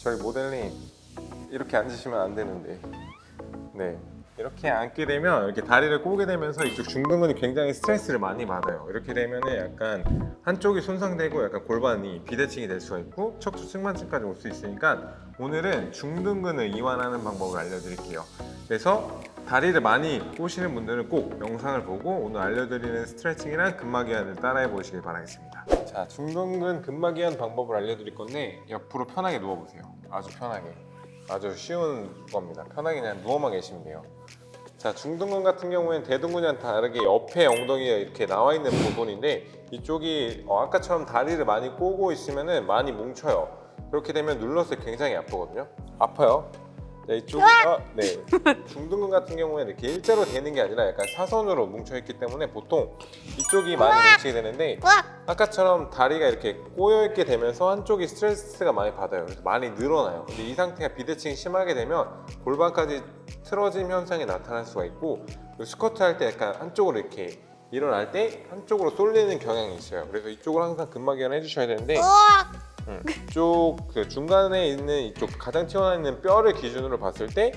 저희 모델님 이렇게 앉으시면 안 되는데. 네. 이렇게 앉게 되면 이렇게 다리를 꼬게 되면서 이쪽 중둔근이 굉장히 스트레스를 많이 받아요. 이렇게 되면은 약간 한쪽이 손상되고 약간 골반이 비대칭이 될 수가 있고 척추 측만증까지 올 수 있으니까 오늘은 중둔근을 이완하는 방법을 알려드릴게요. 그래서 다리를 많이 꼬시는 분들은 꼭 영상을 보고 오늘 알려드리는 스트레칭이랑 근막이완을 따라해 보시길 바라겠습니다. 자, 중둔근 근막이완 방법을 알려드릴 건데 옆으로 편하게 누워보세요. 아주 편하게. 아주 쉬운 겁니다. 편하게 그냥 누워만 계시면 돼요. 자, 중둔근 같은 경우에는 대둔근이랑 다르게 옆에 엉덩이가 이렇게 나와 있는 부분인데 이쪽이 아까처럼 다리를 많이 꼬고 있으면 많이 뭉쳐요. 그렇게 되면 눌렀을 때 굉장히 아프거든요. 아파요. 네, 이쪽이 중둔근 같은 경우에는 이렇게 일자로 되는 게 아니라 약간 사선으로 뭉쳐 있기 때문에 보통 이쪽이 많이 뭉치게 되는데 아까처럼 다리가 이렇게 꼬여 있게 되면서 한쪽이 스트레스가 많이 받아요. 그래서 많이 늘어나요. 근데 이 상태가 비대칭이 심하게 되면 골반까지 틀어짐 현상이 나타날 수가 있고 스쿼트 할 때 약간 한쪽으로 이렇게 일어날 때 한쪽으로 쏠리는 경향이 있어요. 그래서 이쪽을 항상 근막이완 해주셔야 되는데 이쪽 그 중간에 있는 이쪽 가장 튀어나와 있는 뼈를 기준으로 봤을 때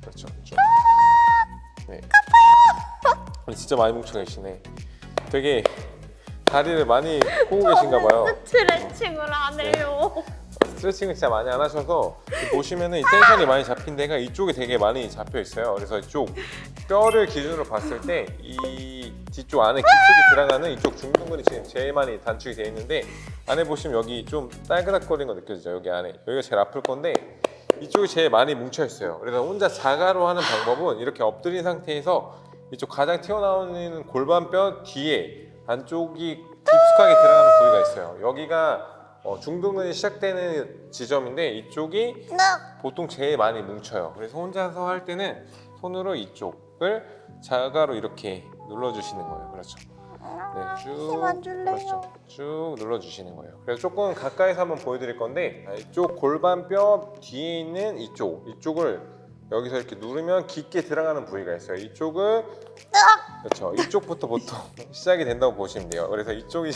그렇죠. 이쪽. 네. 진짜 많이 뭉쳐 계시네. 되게 다리를 많이 꼬고 계신가 봐요. 스트레칭을 안 해요. 스트레칭을 진짜 많이 안 하셔서 보시면은 이 텐션이 많이 잡힌 데가 이쪽이 되게 많이 잡혀 있어요. 그래서 이쪽 뼈를 기준으로 봤을 때 이 뒤쪽 안에 깊숙이 들어가는 이쪽 중둔근이 지금 제일 많이 단축이 되어 있는데 안에 보시면 여기 좀 딸그락거리는 거 느껴지죠? 여기 안에 여기가 제일 아플 건데 이쪽이 제일 많이 뭉쳐 있어요. 그래서 혼자 자가로 하는 방법은 이렇게 엎드린 상태에서 이쪽 가장 튀어나오는 골반뼈 뒤에 안쪽이 깊숙하게 들어가는 부위가 있어요. 여기가 중둔근이 시작되는 지점인데 이쪽이 보통 제일 많이 뭉쳐요. 그래서 혼자서 할 때는 손으로 이쪽을 자가로 이렇게 눌러주시는 거예요. 그렇죠. 네, 쭉 힘안 줄래요. 그렇죠. 쭉 눌러주시는 거예요. 그래서 조금 가까이서 한번 보여드릴 건데 이쪽 골반뼈 뒤에 있는 이쪽을 여기서 이렇게 누르면 깊게 들어가는 부위가 있어요. 이쪽을 그렇죠. 이쪽부터 보통 시작이 된다고 보시면 돼요. 그래서 이쪽이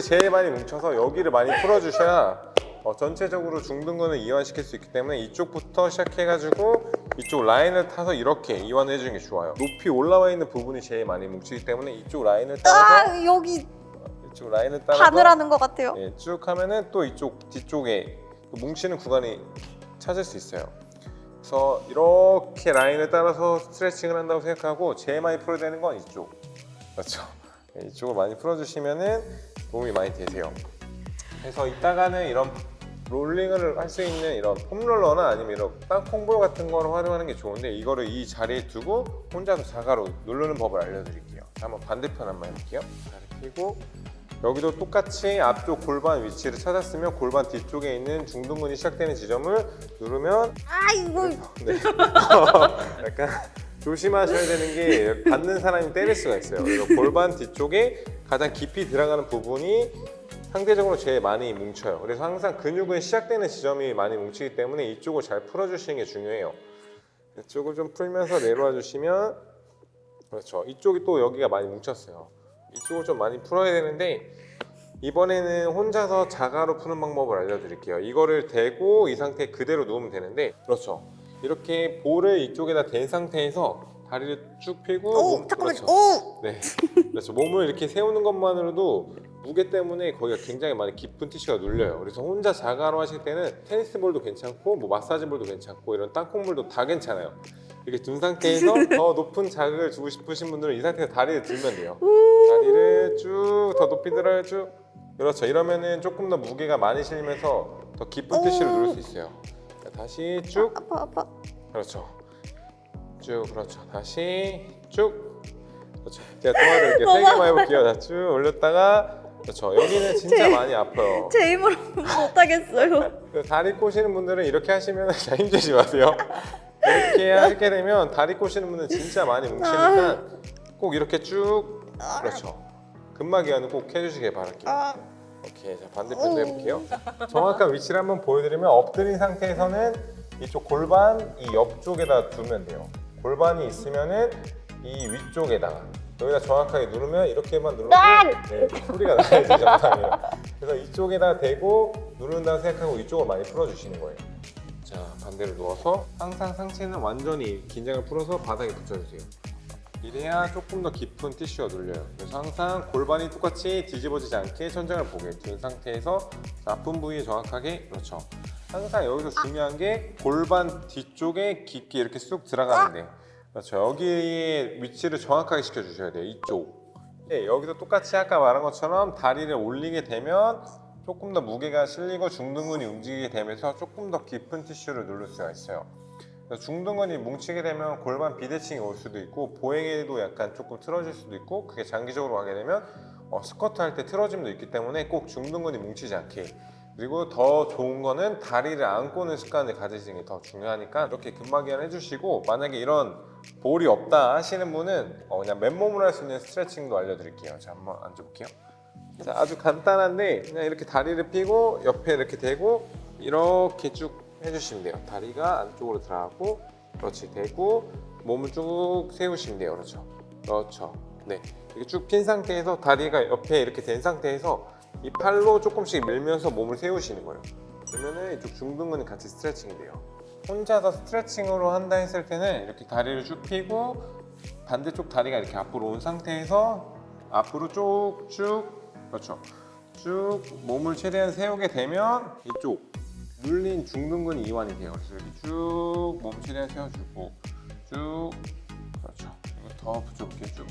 제일 많이 뭉쳐서 여기를 많이 풀어주셔야 전체적으로 중둔근을 이완시킬 수 있기 때문에 이쪽부터 시작해가지고 이쪽 라인을 타서 이렇게 이완해 주는 게 좋아요. 높이 올라와 있는 부분이 제일 많이 뭉치기 때문에 이쪽 라인을 따라서 여기 이쪽 라인을 따라서 바늘하는 것 같아요. 네, 쭉 하면은 또 이쪽 뒤쪽에 뭉치는 구간이 찾을 수 있어요. 그래서 이렇게 라인을 따라서 스트레칭을 한다고 생각하고 제일 많이 풀어야 되는 건 이쪽. 그렇죠. 네, 이쪽을 많이 풀어주시면은 도움이 많이 되세요. 그래서 이따가는 이런 롤링을 할 수 있는 이런 폼롤러나 아니면 이런 땅콩볼 같은 거를 활용하는 게 좋은데 이거를 이 자리에 두고 혼자서 자가로 누르는 법을 알려드릴게요. 한번 반대편 한번 해볼게요. 다리 펴고 여기도 똑같이 앞쪽 골반 위치를 찾았으면 골반 뒤쪽에 있는 중둔근이 시작되는 지점을 누르면 이거 네. 약간 조심하셔야 되는 게 받는 사람이 때릴 수가 있어요. 그래서 골반 뒤쪽에 가장 깊이 들어가는 부분이 상대적으로 제일 많이 뭉쳐요. 그래서 항상 근육은 시작되는 지점이 많이 뭉치기 때문에 이쪽을 잘 풀어주시는 게 중요해요. 이쪽을 좀 풀면서 내려와 주시면 그렇죠. 이쪽이 또 여기가 많이 뭉쳤어요. 이쪽을 좀 많이 풀어야 되는데 이번에는 혼자서 자가로 푸는 방법을 알려드릴게요. 이거를 대고 이 상태 그대로 누우면 되는데 그렇죠. 이렇게 볼을 이쪽에다 댄 상태에서 다리를 쭉 펴고 잠깐만요. 그렇죠. 네, 그렇죠. 몸을 이렇게 세우는 것만으로도 무게 때문에 거기가 굉장히 많이 깊은 티슈가 눌려요. 그래서 혼자 자가로 하실 때는 테니스볼도 괜찮고 뭐 마사지볼도 괜찮고 이런 땅콩볼도 다 괜찮아요. 이렇게 둔 상태에서 더 높은 자극을 주고 싶으신 분들은 이 상태에서 다리를 들면 돼요. 다리를 쭉 더 높이 들어요. 쭉. 그렇죠. 이러면은 조금 더 무게가 많이 실리면서 더 깊은 티슈를 누를 수 있어요. 자, 다시 쭉. 아파. 그렇죠. 쭉. 그렇죠. 다시 쭉. 그렇죠. 제가 도와드릴게요. 세 개만 해볼게요. 자, 쭉 올렸다가 그렇죠. 여기는 진짜 많이 아파요. 제 힘으로 못하겠어요. 다리 꼬시는 분들은 이렇게 하시면 힘주지 마세요. 이렇게 하게 되면 다리 꼬시는 분들은 진짜 많이 뭉치니까 꼭 이렇게 쭉 그렇죠. 근막이완은 꼭 해주시길 바랄게요. 오케이, 자 반대편도 해볼게요. 정확한 위치를 한번 보여드리면 엎드린 상태에서는 이쪽 골반 이 옆쪽에다 두면 돼요. 골반이 있으면은 이 위쪽에다가 여기다 정확하게 누르면 이렇게만 누르고 네, 소리가 나야지 정상이에요. 그래서 이쪽에다 대고 누른다고 생각하고 이쪽을 많이 풀어주시는 거예요. 자, 반대로 누워서 항상 상체는 완전히 긴장을 풀어서 바닥에 붙여주세요. 이래야 조금 더 깊은 티슈가 눌려요. 그래서 항상 골반이 똑같이 뒤집어지지 않게 천장을 보게 둔 상태에서 아픈 부위에 정확하게, 그렇죠. 항상 여기서 중요한 게 골반 뒤쪽에 깊게 이렇게 쑥 들어가는데, 그렇죠. 여기에 위치를 정확하게 시켜주셔야 돼요. 이쪽. 네, 여기도 똑같이 아까 말한 것처럼 다리를 올리게 되면 조금 더 무게가 실리고 중둔근이 움직이게 되면서 조금 더 깊은 티슈를 누를 수가 있어요. 그래서 중둔근이 뭉치게 되면 골반 비대칭이 올 수도 있고 보행에도 약간 조금 틀어질 수도 있고, 그게 장기적으로 가게 되면 스쿼트 할 때 틀어짐도 있기 때문에 꼭 중둔근이 뭉치지 않게. 그리고 더 좋은 거는 다리를 안고 는 습관을 가지시는 게 더 중요하니까 이렇게 근막이완 해주시고, 만약에 이런 볼이 없다 하시는 분은 그냥 맨몸으로 할 수 있는 스트레칭도 알려드릴게요. 자, 한번 앉아볼게요. 자, 아주 간단한데 그냥 이렇게 다리를 펴고 옆에 이렇게 대고 이렇게 쭉 해주시면 돼요. 다리가 안쪽으로 들어가고, 그렇지, 대고 몸을 쭉 세우시면 돼요. 그렇죠, 그렇죠. 네, 이렇게 쭉 핀 상태에서 다리가 옆에 이렇게 된 상태에서 이 팔로 조금씩 밀면서 몸을 세우시는 거예요. 그러면은 이쪽 중둔근이 같이 스트레칭이 돼요. 혼자서 스트레칭으로 한다 했을 때는 이렇게 다리를 쭉 펴고 반대쪽 다리가 이렇게 앞으로 온 상태에서 앞으로 쭉쭉, 그렇죠, 쭉 몸을 최대한 세우게 되면 이쪽 눌린 중둔근이 이완이 돼요. 그래서 이렇게 쭉 몸 최대한 세워주고 쭉, 그렇죠. 이거 더 붙여볼게요. 쭉,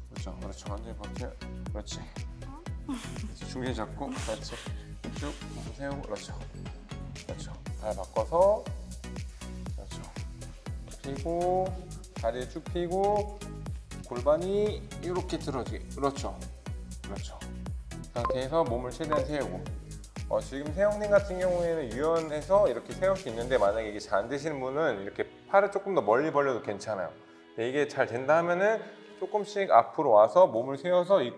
그렇죠, 그렇죠. 완전히 버텨. 그렇지. 중심 잡고, 그렇지. 쭉 몸 세우고, 그렇죠, 그렇죠. 발 바꿔서, 그렇죠. 펴고 다리를 쭉 펴고 골반이 이렇게 들어지게, 그렇죠, 그렇죠. 그 상태에서 몸을 최대한 세우고. 지금 세영님 같은 경우에는 유연해서 이렇게 세울 수 있는데, 만약에 이게 잘 안 되시는 분은 이렇게 팔을 조금 더 멀리 벌려도 괜찮아요. 근데 이게 잘 된다 하면은 조금씩 앞으로 와서 몸을 세워서 이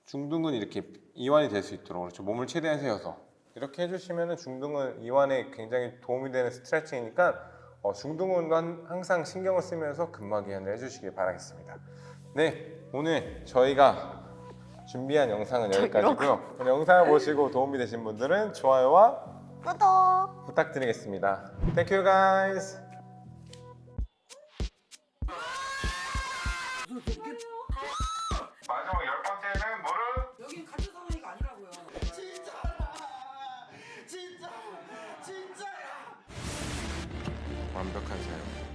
중둔근이 이렇게 이완이 될 수 있도록, 그렇죠. 몸을 최대한 세워서 이렇게 해주시면은 중둔근 이완에 굉장히 도움이 되는 스트레칭이니까 중둔근도 항상 신경을 쓰면서 근막이완을 해주시길 바라겠습니다. 네, 오늘 저희가 준비한 영상은 여기까지고요. 오늘 영상을 보시고 도움이 되신 분들은 좋아요와 구독 부탁드리겠습니다. Thank you guys. 마지막 10번째는 뭐를? 여긴 같은 상황이가 아니라고요. 완벽한 사용.